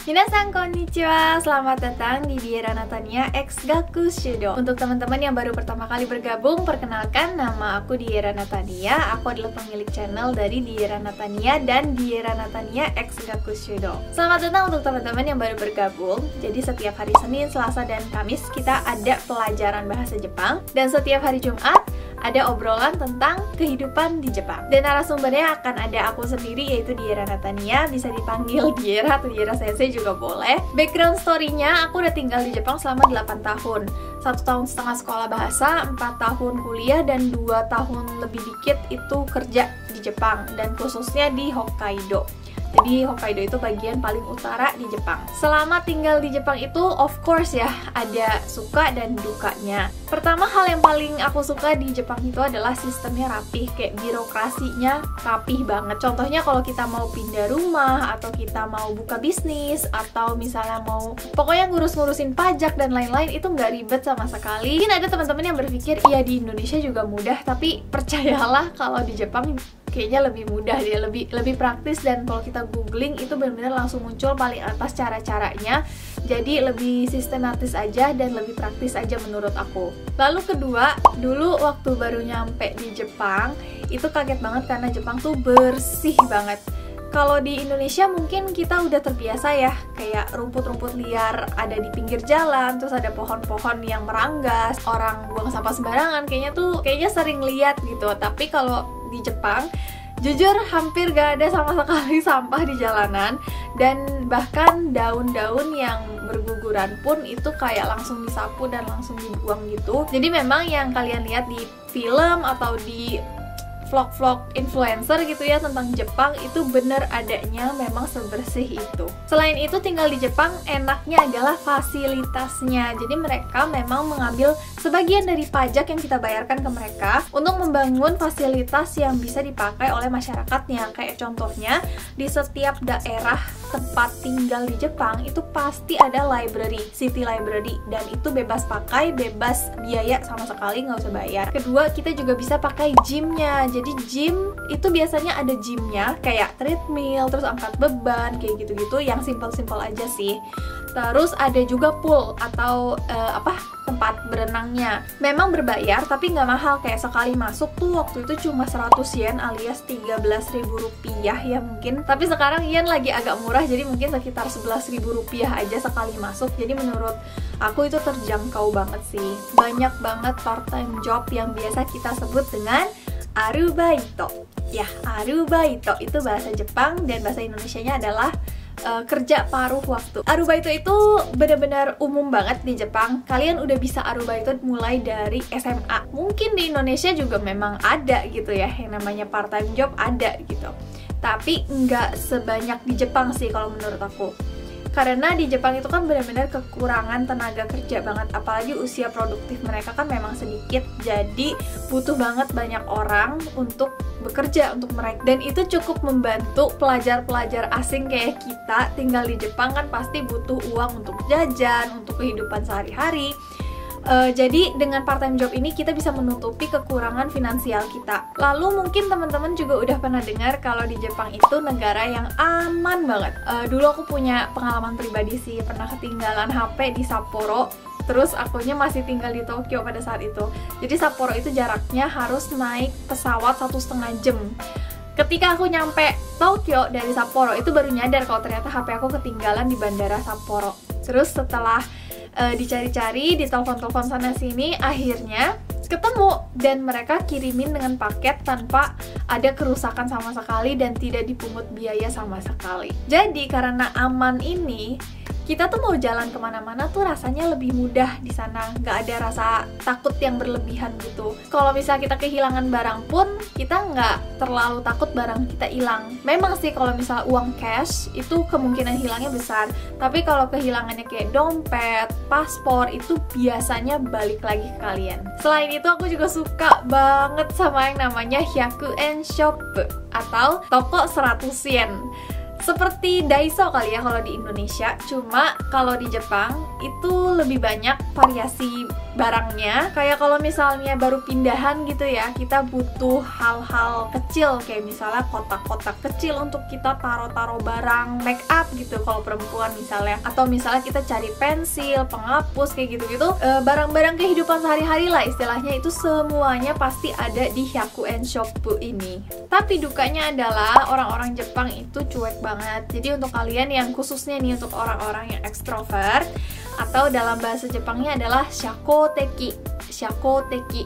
Minasan konnichiwa, selamat datang di Diera Natania X Gaku Shudo. Untuk teman-teman yang baru pertama kali bergabung, perkenalkan nama aku Diera Natania. Aku adalah pemilik channel dari Diera Natania dan Diera Natania X Gaku Shudo. Selamat datang untuk teman-teman yang baru bergabung. Jadi setiap hari Senin, Selasa, dan Kamis kita ada pelajaran bahasa Jepang. Dan setiap hari Jumat ada obrolan tentang kehidupan di Jepang. Dan narasumbernya akan ada aku sendiri, yaitu Diera Natania. Bisa dipanggil Diera atau Diera Sensei juga boleh. Background story-nya, aku udah tinggal di Jepang selama 8 tahun. 1,5 tahun sekolah bahasa, 4 tahun kuliah, dan 2 tahun lebih dikit itu kerja di Jepang, dan khususnya di Hokkaido. Jadi Hokkaido itu bagian paling utara di Jepang. Selama tinggal di Jepang itu, of course ya, ada suka dan dukanya. Pertama, hal yang paling aku suka di Jepang itu adalah sistemnya rapih, kayak birokrasinya rapih banget. Contohnya kalau kita mau pindah rumah, atau kita mau buka bisnis, atau misalnya mau pokoknya ngurus-ngurusin pajak dan lain-lain, itu nggak ribet sama sekali. Mungkin ada teman-teman yang berpikir, iya di Indonesia juga mudah, tapi percayalah kalau di Jepang kayaknya lebih mudah dia, lebih praktis, dan kalau kita googling itu benar-benar langsung muncul paling atas cara-caranya. Jadi lebih sistematis aja dan lebih praktis aja menurut aku. Lalu kedua, dulu waktu baru nyampe di Jepang itu kaget banget karena Jepang tuh bersih banget. Kalau di Indonesia mungkin kita udah terbiasa ya, kayak rumput-rumput liar ada di pinggir jalan, terus ada pohon-pohon yang meranggas, orang buang sampah sembarangan, kayaknya sering lihat gitu. Tapi kalau di Jepang, jujur hampir gak ada sama sekali sampah di jalanan, dan bahkan daun-daun yang berguguran pun itu kayak langsung disapu dan langsung dibuang gitu. Jadi memang yang kalian lihat di film atau di vlog-vlog influencer gitu ya tentang Jepang itu bener adanya, memang sebersih itu. Selain itu, tinggal di Jepang enaknya adalah fasilitasnya. Jadi mereka memang mengambil sebagian dari pajak yang kita bayarkan ke mereka untuk membangun fasilitas yang bisa dipakai oleh masyarakatnya. Kayak contohnya, di setiap daerah tempat tinggal di Jepang itu pasti ada library, city library, dan itu bebas pakai, bebas biaya sama sekali, nggak usah bayar. Kedua, kita juga bisa pakai gymnya. Jadi gym itu biasanya ada gymnya, kayak treadmill, terus angkat beban, kayak gitu-gitu, yang simple-simple aja sih. Terus ada juga pool atau tempat berenangnya. Memang berbayar, tapi nggak mahal. Kayak sekali masuk tuh waktu itu cuma 100 yen alias 13.000 rupiah ya mungkin. Tapi sekarang yen lagi agak murah, jadi mungkin sekitar 11.000 rupiah aja sekali masuk. Jadi menurut aku itu terjangkau banget sih. Banyak banget part-time job yang biasa kita sebut dengan arubaito. Ya, arubaito itu bahasa Jepang dan bahasa Indonesianya adalah kerja paruh waktu. Arubaito itu benar-benar umum banget di Jepang. Kalian udah bisa arubaito mulai dari SMA. Mungkin di Indonesia juga memang ada gitu ya, yang namanya part-time job ada gitu. Tapi nggak sebanyak di Jepang sih kalau menurut aku. Karena di Jepang itu kan benar-benar kekurangan tenaga kerja banget, apalagi usia produktif mereka kan memang sedikit, jadi butuh banget banyak orang untuk bekerja untuk mereka. Dan itu cukup membantu pelajar-pelajar asing kayak kita tinggal di Jepang, kan pasti butuh uang untuk jajan, untuk kehidupan sehari-hari. Jadi dengan part-time job ini kita bisa menutupi kekurangan finansial kita. Lalu mungkin teman-teman juga udah pernah dengar kalau di Jepang itu negara yang aman banget. Dulu aku punya pengalaman pribadi sih, pernah ketinggalan HP di Sapporo. Terus akunya masih tinggal di Tokyo pada saat itu. Jadi Sapporo itu jaraknya harus naik pesawat 1,5 jam. Ketika aku nyampe Tokyo dari Sapporo itu baru nyadar kalau ternyata HP aku ketinggalan di bandara Sapporo. Terus setelah dicari-cari, ditelepon-telepon sana sini, akhirnya ketemu dan mereka kirimin dengan paket tanpa ada kerusakan sama sekali dan tidak dipungut biaya sama sekali. Jadi karena aman ini, kita tuh mau jalan kemana-mana tuh rasanya lebih mudah di sana, nggak ada rasa takut yang berlebihan gitu. Kalau misalnya kita kehilangan barang pun, kita nggak terlalu takut barang kita hilang. Memang sih kalau misalnya uang cash, itu kemungkinan hilangnya besar. Tapi kalau kehilangannya kayak dompet, paspor, itu biasanya balik lagi ke kalian. Selain itu, aku juga suka banget sama yang namanya 100 yen shop atau toko 100 yen. seperti Daiso kali ya kalau di Indonesia. Cuma kalau di Jepang itu lebih banyak variasi barangnya. Kayak kalau misalnya baru pindahan gitu ya, kita butuh hal-hal kecil kayak misalnya kotak-kotak kecil untuk kita taruh-taruh barang make up gitu kalau perempuan misalnya, atau misalnya kita cari pensil, penghapus kayak gitu-gitu, barang-barang kehidupan sehari-hari lah istilahnya, itu semuanya pasti ada di Hyakuen Shoppu ini. Tapi dukanya adalah orang-orang Jepang itu cuek banget. Jadi untuk kalian yang khususnya nih untuk orang-orang yang ekstrovert, atau dalam bahasa Jepangnya adalah shakoteki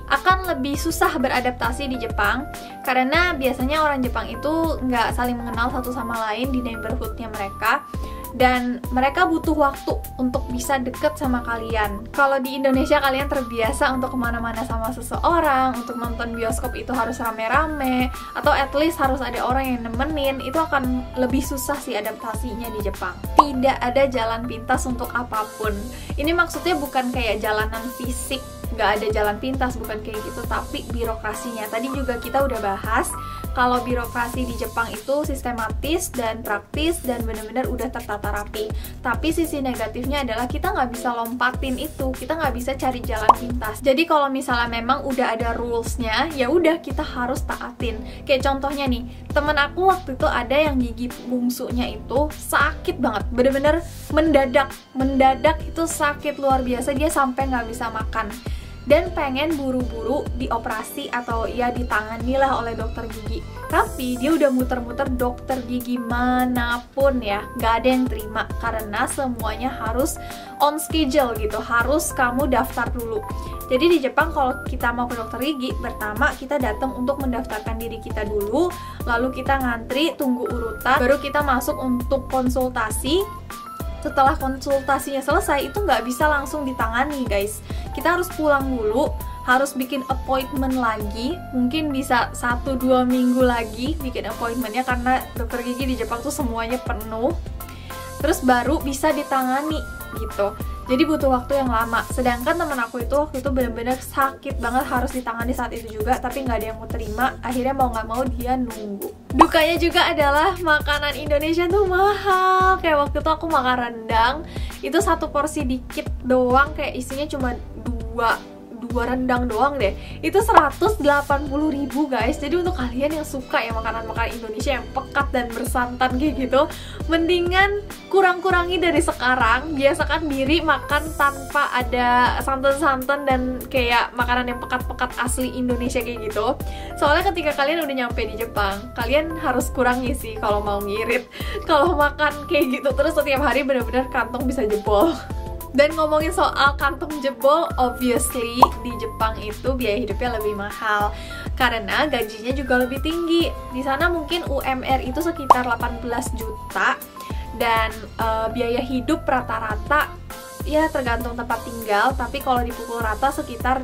akan lebih susah beradaptasi di Jepang karena biasanya orang Jepang itu nggak saling mengenal satu sama lain di neighborhoodnya mereka, dan mereka butuh waktu untuk bisa deket sama kalian. Kalau di Indonesia kalian terbiasa untuk kemana-mana sama seseorang, untuk nonton bioskop itu harus rame-rame, atau at least harus ada orang yang nemenin, itu akan lebih susah sih adaptasinya di Jepang. Tidak ada jalan pintas untuk apapun. Ini maksudnya bukan kayak jalanan fisik, nggak ada jalan pintas, bukan kayak gitu, tapi birokrasinya. Tadi juga kita udah bahas kalau birokrasi di Jepang itu sistematis dan praktis dan benar-benar udah tertata rapi. Tapi sisi negatifnya adalah kita nggak bisa lompatin itu, kita nggak bisa cari jalan pintas. Jadi kalau misalnya memang udah ada rulesnya, ya udah kita harus taatin. Kayak contohnya nih, temen aku waktu itu ada yang gigi bungsunya itu sakit banget, bener-bener mendadak itu sakit luar biasa, dia sampai nggak bisa makan. Dan pengen buru-buru dioperasi atau ya ditangani lah oleh dokter gigi. Tapi dia udah muter-muter dokter gigi manapun ya, gak ada yang terima karena semuanya harus on schedule gitu, harus kamu daftar dulu. Jadi di Jepang kalau kita mau ke dokter gigi, pertama kita datang untuk mendaftarkan diri kita dulu, lalu kita ngantri, tunggu urutan, baru kita masuk untuk konsultasi. Setelah konsultasinya selesai, itu nggak bisa langsung ditangani guys. Kita harus pulang dulu, harus bikin appointment lagi, mungkin bisa 1-2 minggu lagi bikin appointmentnya karena dokter gigi di Jepang tuh semuanya penuh. Terus baru bisa ditangani gitu. Jadi butuh waktu yang lama. Sedangkan temen aku itu waktu itu benar-benar sakit banget, harus ditangani saat itu juga, tapi nggak ada yang mau terima. Akhirnya mau nggak mau dia nunggu. Dukanya juga adalah makanan Indonesia tuh mahal. Kayak waktu itu aku makan rendang, itu satu porsi dikit doang, kayak isinya cuma dua rendang doang deh, itu 180.000 guys. Jadi untuk kalian yang suka ya makanan-makanan Indonesia yang pekat dan bersantan kayak gitu, mendingan kurang-kurangi dari sekarang. Biasakan diri makan tanpa ada santan-santan dan kayak makanan yang pekat-pekat asli Indonesia kayak gitu. Soalnya ketika kalian udah nyampe di Jepang, kalian harus kurangi sih kalau mau ngirit. Kalau makan kayak gitu terus setiap hari, bener-bener kantong bisa jebol. Dan ngomongin soal kantong jebol, obviously di Jepang itu biaya hidupnya lebih mahal karena gajinya juga lebih tinggi. Di sana mungkin UMR itu sekitar 18 juta dan biaya hidup rata-rata ya tergantung tempat tinggal, tapi kalau dipukul rata sekitar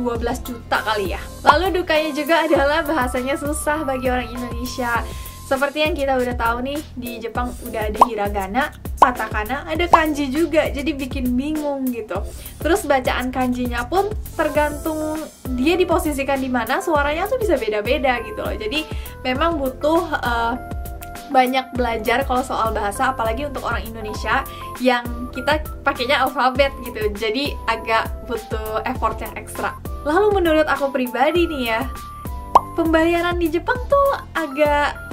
12 juta kali ya. Lalu dukanya juga adalah bahasanya susah bagi orang Indonesia. Seperti yang kita udah tahu nih, di Jepang udah ada hiragana, katakana, ada kanji juga, jadi bikin bingung gitu. Terus bacaan kanjinya pun tergantung dia diposisikan di mana, suaranya tuh bisa beda-beda gitu loh. Jadi memang butuh banyak belajar kalau soal bahasa, apalagi untuk orang Indonesia yang kita pakainya alfabet gitu. Jadi agak butuh effort yang ekstra. Lalu menurut aku pribadi nih ya, pembayaran di Jepang tuh agak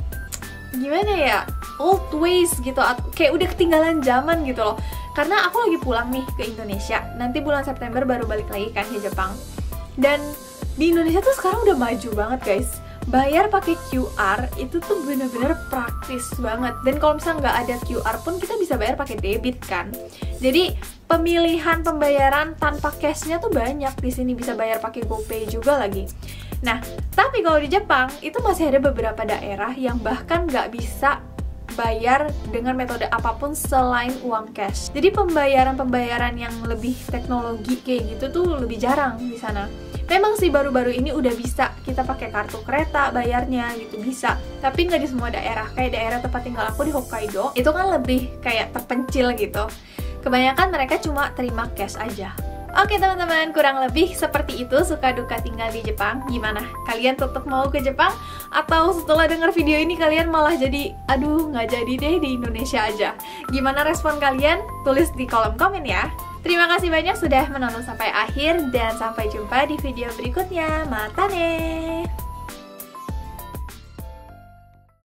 gimana ya, old ways gitu, kayak udah ketinggalan zaman gitu loh. Karena aku lagi pulang nih ke Indonesia, nanti bulan September baru balik lagi kan ke Jepang. Dan di Indonesia tuh sekarang udah maju banget guys. Bayar pakai QR itu tuh bener-bener praktis banget. Dan kalau misalnya nggak ada QR pun kita bisa bayar pakai debit kan. Jadi pemilihan pembayaran tanpa cashnya tuh banyak di sini, bisa bayar pakai GoPay juga lagi. Nah, tapi kalau di Jepang itu masih ada beberapa daerah yang bahkan nggak bisa bayar dengan metode apapun selain uang cash. Jadi pembayaran yang lebih teknologi kayak gitu tuh lebih jarang di sana. Memang sih baru-baru ini udah bisa kita pakai kartu kereta bayarnya gitu, bisa. Tapi nggak di semua daerah. Kayak daerah tempat tinggal aku di Hokkaido, itu kan lebih kayak terpencil gitu. Kebanyakan mereka cuma terima cash aja. Oke teman-teman, kurang lebih seperti itu suka duka tinggal di Jepang. Gimana? Kalian tetap mau ke Jepang? Atau setelah denger video ini kalian malah jadi, aduh nggak jadi deh di Indonesia aja? Gimana respon kalian? Tulis di kolom komen ya. Terima kasih banyak sudah menonton sampai akhir dan sampai jumpa di video berikutnya. Mata ne!